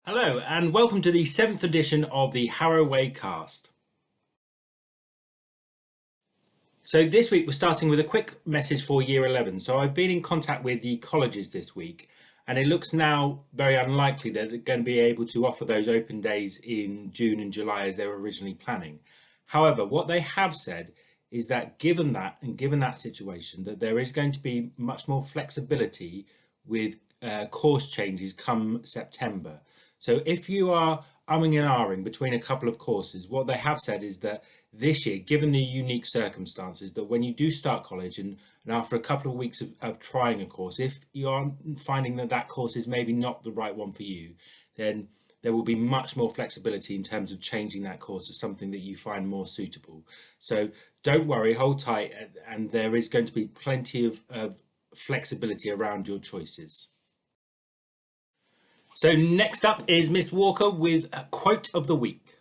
Hello, and welcome to the 7th edition of the Harroway Cast. So this week we're starting with a quick message for Year 11. So I've been in contact with the colleges this week, and it looks now very unlikely that they're going to be able to offer those open days in June and July as they were originally planning. However, what they have said is that given that situation, that there is going to be much more flexibility with course changes come September. So if you are umming and ahhing between a couple of courses, what they have said is that this year, given the unique circumstances, that when you do start college and after a couple of weeks of trying a course, if you are finding that course is maybe not the right one for you, then there will be much more flexibility in terms of changing that course to something that you find more suitable. So don't worry, hold tight, and there is going to be plenty of flexibility around your choices. So next up is Miss Walker with a quote of the week.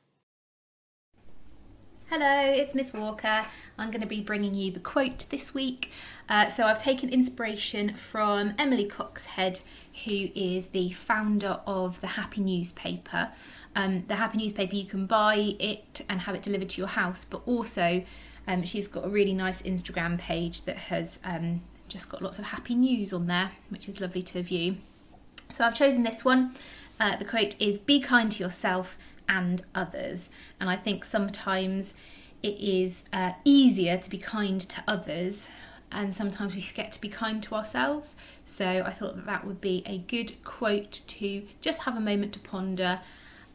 Hello, it's Miss Walker. I'm going to be bringing you the quote this week. So I've taken inspiration from Emily Coxhead, who is the founder of the Happy newspaper. The Happy newspaper, you can buy it and have it delivered to your house, but also she's got a really nice Instagram page that has just got lots of happy news on there, which is lovely to view. So I've chosen this one. The quote is, "Be kind to yourself and others." And I think sometimes it is easier to be kind to others, and sometimes we forget to be kind to ourselves. So I thought that would be a good quote to just have a moment to ponder.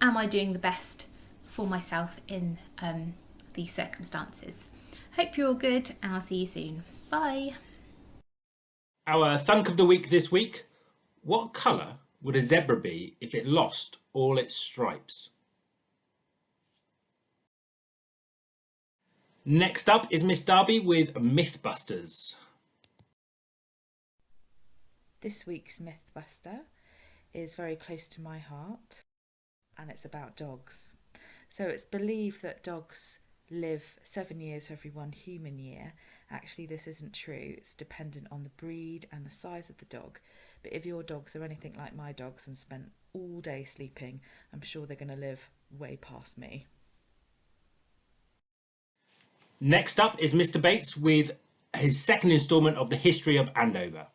Am I doing the best for myself in these circumstances? Hope you're all good, and I'll see you soon. Bye. Our thunk of the week this week: what colour would a zebra be if it lost all its stripes? Next up is Miss Darby with Mythbusters. This week's Mythbuster is very close to my heart, and it's about dogs. So it's believed that dogs live 7 years for every 1 human year. Actually, this isn't true. It's dependent on the breed and the size of the dog. But if your dogs are anything like my dogs and spent all day sleeping, I'm sure they're going to live way past me. Next up is Mr. Bates with his second instalment of the History of Andover.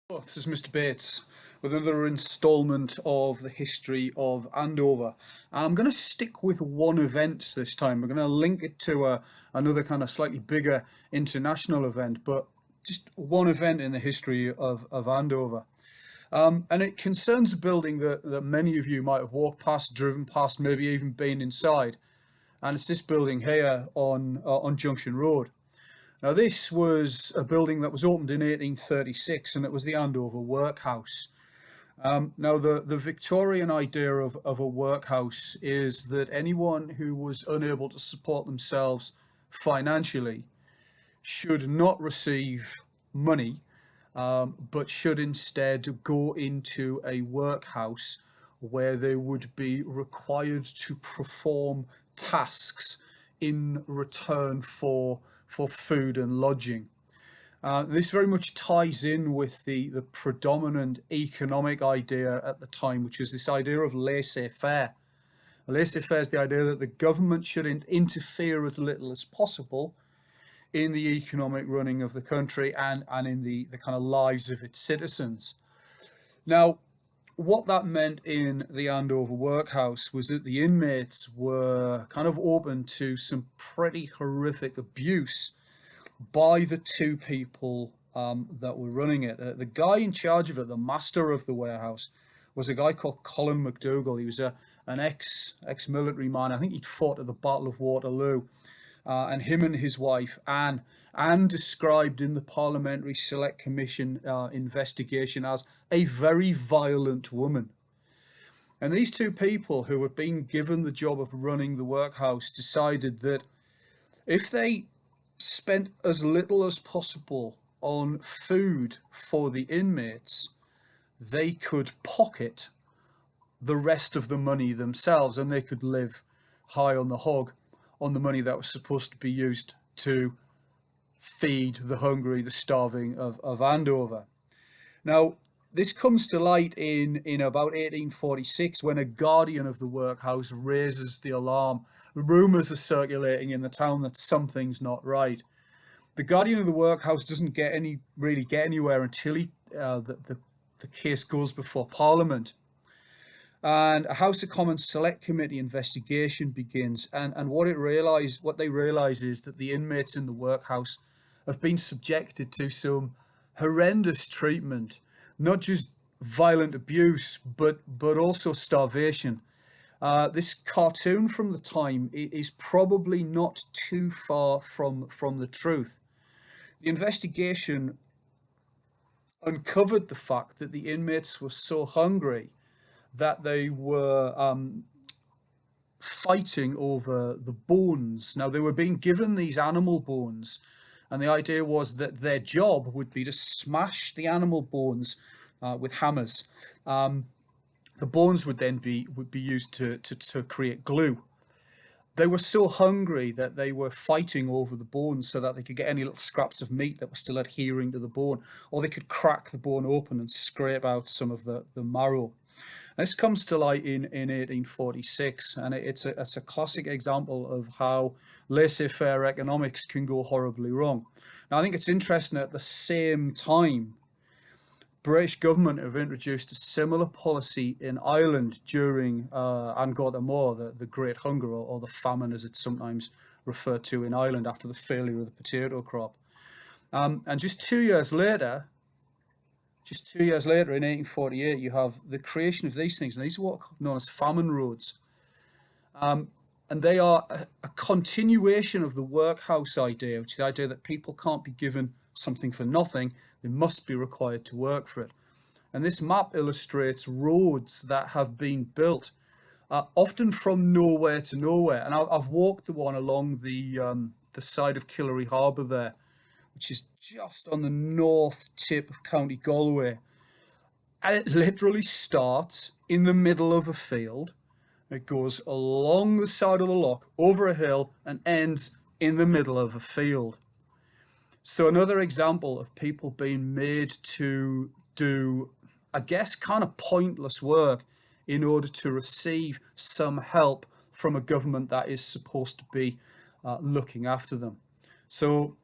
This is Mr. Bates with another instalment of the History of Andover. I'm going to stick with one event this time. We're going to link it to another kind of slightly bigger international event, but just one event in the history of Andover. And it concerns a building that many of you might have walked past, driven past, maybe even been inside. And it's this building here on Junction Road. Now, this was a building that was opened in 1836, and it was the Andover Workhouse. Now, the Victorian idea of a workhouse is that anyone who was unable to support themselves financially should not receive money, but should instead go into a workhouse where they would be required to perform tasks in return for food and lodging. This very much ties in with the predominant economic idea at the time, which is this idea of laissez-faire. Laissez-faire is the idea that the government should interfere as little as possible in the economic running of the country and in the kind of lives of its citizens. Now, what that meant in the Andover Workhouse was that the inmates were kind of open to some pretty horrific abuse by the two people that were running it. The guy in charge of it, the master of the warehouse, was a guy called Colin McDougall. He was an ex-military man. I think he'd fought at the Battle of Waterloo. And him and his wife, Anne described in the Parliamentary Select Commission investigation as a very violent woman. And these two people who were being given the job of running the workhouse decided that if they spent as little as possible on food for the inmates, they could pocket the rest of the money themselves, and they could live high on the hog on the money that was supposed to be used to feed the hungry, the starving of Andover. Now, This comes to light in about 1846 when a guardian of the workhouse raises the alarm. Rumours are circulating in the town that something's not right. The guardian of the workhouse doesn't really get anywhere until the case goes before Parliament. And a House of Commons Select Committee investigation begins. And what they realise is that the inmates in the workhouse have been subjected to some horrendous treatment, not just violent abuse, but also starvation. This cartoon from the time is probably not too far from the truth. The investigation uncovered the fact that the inmates were so hungry that they were fighting over the bones. Now, they were being given these animal bones, and the idea was that their job would be to smash the animal bones with hammers. The bones would then be used to create glue. They were so hungry that they were fighting over the bones so that they could get any little scraps of meat that were still adhering to the bone, or they could crack the bone open and scrape out some of the marrow. This comes to light in 1846, and it's a classic example of how laissez-faire economics can go horribly wrong. Now, I think it's interesting at the same time, British government have introduced a similar policy in Ireland during Angotamore, the Great Hunger, or the famine as it's sometimes referred to in Ireland after the failure of the potato crop. And just 2 years later, in 1848, you have the creation of these things, and these are what are known as famine roads. And they are a continuation of the workhouse idea, which is the idea that people can't be given something for nothing, they must be required to work for it. And this map illustrates roads that have been built, often from nowhere to nowhere. And I've walked the one along the side of Killary Harbour there, which is just on the north tip of County Galway. And it literally starts in the middle of a field. It goes along the side of the loch, over a hill, and ends in the middle of a field. So another example of people being made to do, I guess, kind of pointless work in order to receive some help from a government that is supposed to be looking after them. So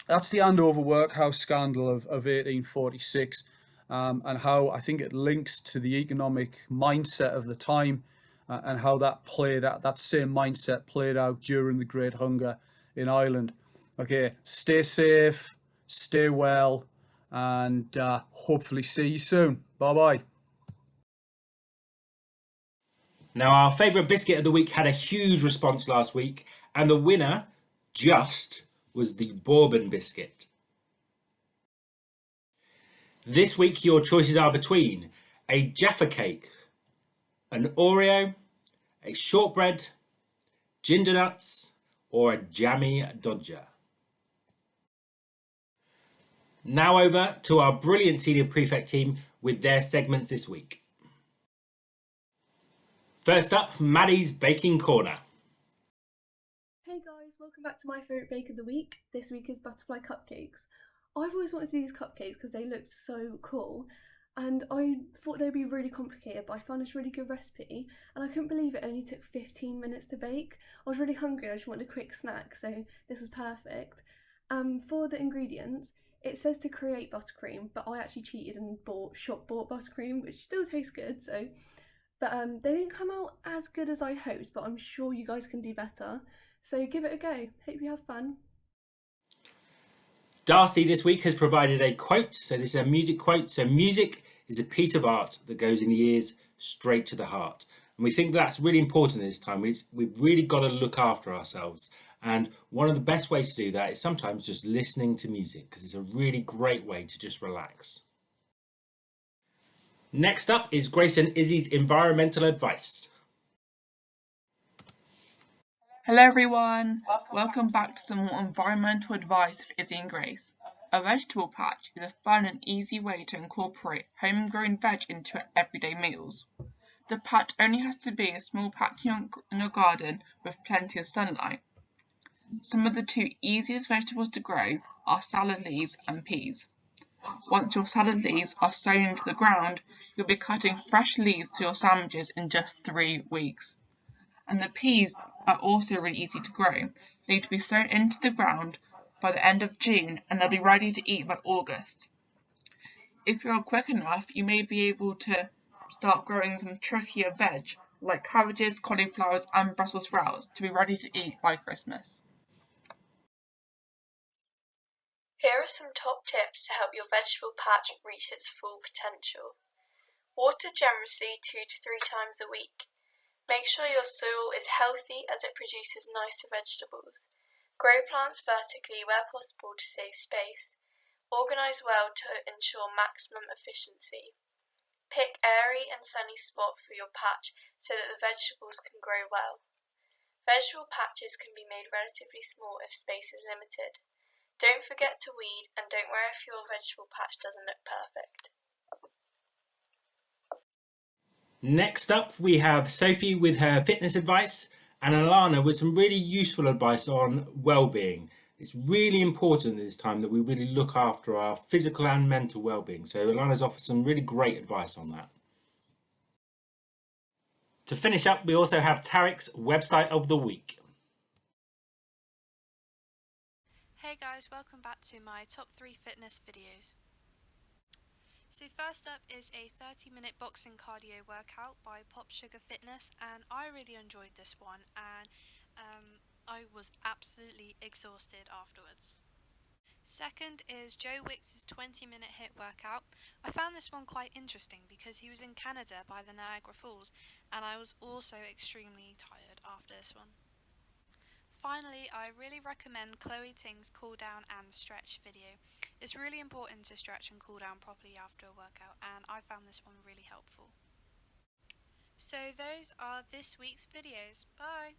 that's the Andover workhouse scandal of 1846, and how I think it links to the economic mindset of the time, and how that same mindset played out during the Great Hunger in Ireland. Okay, stay safe, stay well, and hopefully see you soon. Bye-bye. Now, our favourite biscuit of the week had a huge response last week, and the winner was the bourbon biscuit. This week, your choices are between a Jaffa cake, an Oreo, a shortbread, ginger nuts, or a jammy Dodger. Now over to our brilliant senior prefect team with their segments this week. First up, Maddie's Baking Corner. Hey guys, welcome back to my favourite bake of the week. This week is butterfly cupcakes. I've always wanted to do these cupcakes because they looked so cool, and I thought they'd be really complicated, but I found this really good recipe, and I couldn't believe it only took 15 minutes to bake. I was really hungry, I just wanted a quick snack, so this was perfect. For the ingredients, it says to create buttercream, but I actually cheated and shop-bought buttercream, which still tastes good, so... But they didn't come out as good as I hoped, but I'm sure you guys can do better. So give it a go. Hope you have fun. Darcy this week has provided a quote. So this is a music quote. So music is a piece of art that goes in the ears straight to the heart. And we think that's really important this time. We've really got to look after ourselves. And one of the best ways to do that is sometimes just listening to music, because it's a really great way to just relax. Next up is Grace and Izzy's environmental advice. Hello everyone, welcome back to some more environmental advice with Izzy and Grace. A vegetable patch is a fun and easy way to incorporate homegrown veg into your everyday meals. The patch only has to be a small patch in your garden with plenty of sunlight. Some of the two easiest vegetables to grow are salad leaves and peas. Once your salad leaves are sown into the ground, you'll be cutting fresh leaves to your sandwiches in just 3 weeks. And the peas are also really easy to grow. They need to be sown into the ground by the end of June and they'll be ready to eat by August. If you're quick enough, you may be able to start growing some trickier veg like cabbages, cauliflowers and Brussels sprouts to be ready to eat by Christmas. Here are some top tips to help your vegetable patch reach its full potential. Water generously 2 to 3 times a week. Make sure your soil is healthy as it produces nicer vegetables. Grow plants vertically where possible to save space. Organise well to ensure maximum efficiency. Pick airy and sunny spot for your patch so that the vegetables can grow well. Vegetable patches can be made relatively small if space is limited. Don't forget to weed and don't worry if your vegetable patch doesn't look perfect. Next up, we have Sophie with her fitness advice and Alana with some really useful advice on well-being. It's really important at this time that we really look after our physical and mental well-being. So Alana's offered some really great advice on that. To finish up, we also have Tarek's website of the week. Hey guys, welcome back to my top 3 fitness videos. So first up is a 30-minute boxing cardio workout by Pop Sugar Fitness, and I really enjoyed this one, and I was absolutely exhausted afterwards. Second is Joe Wicks' 20-minute HIIT workout. I found this one quite interesting because he was in Canada by the Niagara Falls, and I was also extremely tired after this one. Finally, I really recommend Chloe Ting's cool down and stretch video. It's really important to stretch and cool down properly after a workout, and I found this one really helpful. So those are this week's videos. Bye!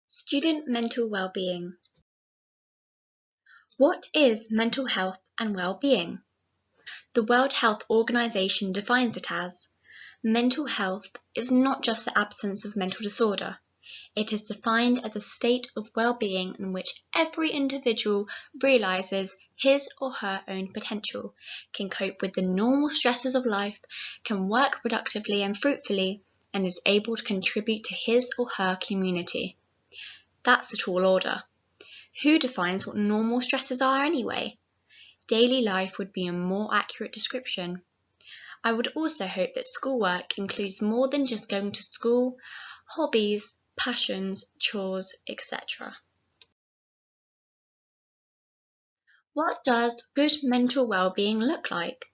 Student mental well-being. What is mental health and well-being? The World Health Organization defines it as mental health is not just the absence of mental disorder. It is defined as a state of well-being in which every individual realizes his or her own potential, can cope with the normal stresses of life, can work productively and fruitfully, and is able to contribute to his or her community. That's a tall order. Who defines what normal stresses are anyway? Daily life would be a more accurate description. I would also hope that schoolwork includes more than just going to school, hobbies, passions, chores, etc. What does good mental well-being look like?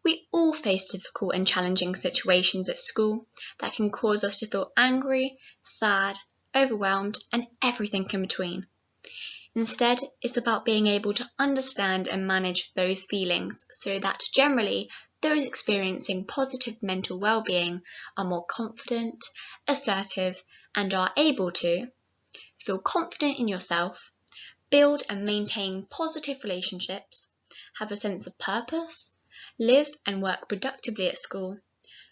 We all face difficult and challenging situations at school that can cause us to feel angry, sad, overwhelmed, and everything in between. Instead, it's about being able to understand and manage those feelings so that generally those experiencing positive mental well-being are more confident, assertive, and are able to feel confident in yourself, build and maintain positive relationships, have a sense of purpose, live and work productively at school,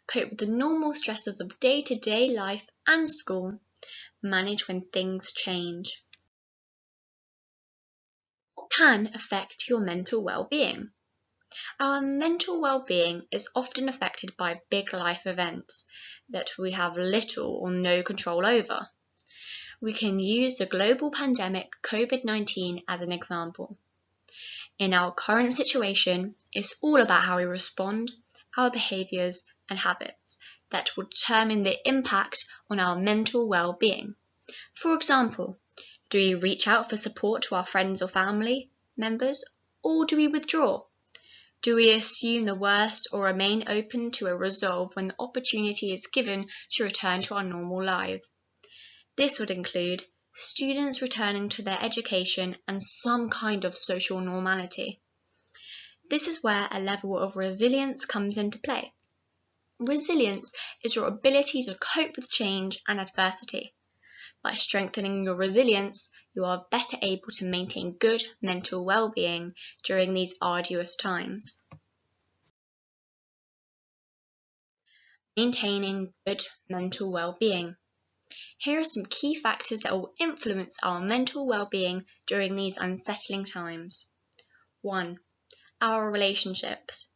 cope with the normal stresses of day-to-day life and school, manage when things change. What can affect your mental well-being? Our mental well-being is often affected by big life events that we have little or no control over. We can use the global pandemic COVID-19 as an example. In our current situation, it's all about how we respond, our behaviours and habits that will determine the impact on our mental well-being. For example, do we reach out for support to our friends or family members, or do we withdraw? Do we assume the worst or remain open to a resolve when the opportunity is given to return to our normal lives? This would include students returning to their education and some kind of social normality. This is where a level of resilience comes into play. Resilience is your ability to cope with change and adversity. By strengthening your resilience, you are better able to maintain good mental well-being during these arduous times. Maintaining good mental well-being. Here are some key factors that will influence our mental well-being during these unsettling times. 1. Our relationships.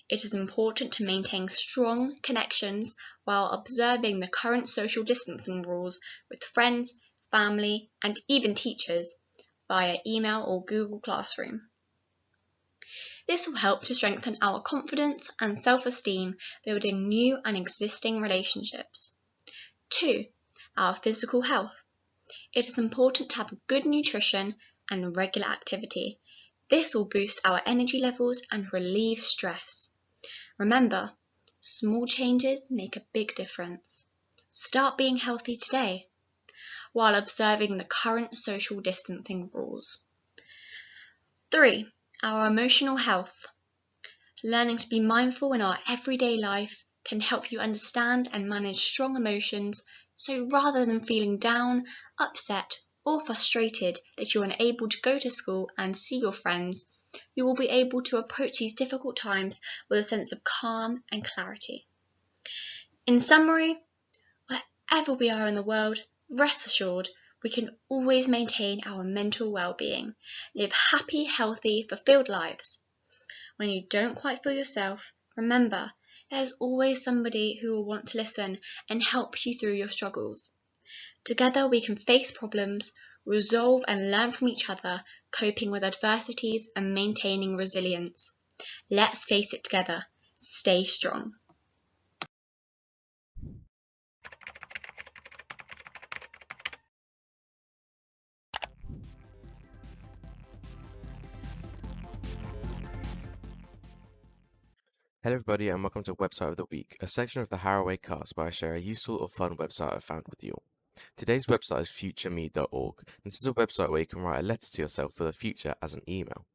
It is important to maintain strong connections while observing the current social distancing rules with friends, family, and even teachers via email or Google Classroom. This will help to strengthen our confidence and self-esteem, building new and existing relationships. 2. Our physical health. It is important to have good nutrition and regular activity. This will boost our energy levels and relieve stress. Remember, small changes make a big difference. Start being healthy today while observing the current social distancing rules. 3. Our emotional health. Learning to be mindful in our everyday life can help you understand and manage strong emotions, so rather than feeling down, upset, or frustrated that you are unable to go to school and see your friends, you will be able to approach these difficult times with a sense of calm and clarity. In summary, wherever we are in the world, rest assured we can always maintain our mental well-being, live happy, healthy, fulfilled lives. When you don't quite feel yourself, remember, there's always somebody who will want to listen and help you through your struggles. Together we can face problems, resolve and learn from each other, coping with adversities and maintaining resilience. Let's face it together. Stay strong. Hello everybody and welcome to Website of the Week, a section of the Haraway cast where I share a useful or fun website I found with you all. Today's website is futureme.org, and this is a website where you can write a letter to yourself for the future as an email.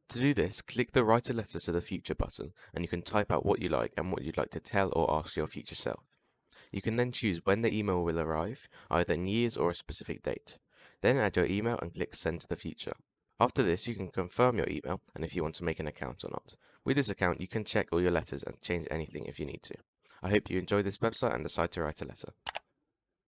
To do this, click the Write a Letter to the Future button and you can type out what you like and what you'd like to tell or ask your future self. You can then choose when the email will arrive, either in years or a specific date. Then add your email and click Send to the Future. After this, you can confirm your email and if you want to make an account or not. With this account, you can check all your letters and change anything if you need to. I hope you enjoy this website and decide to write a letter.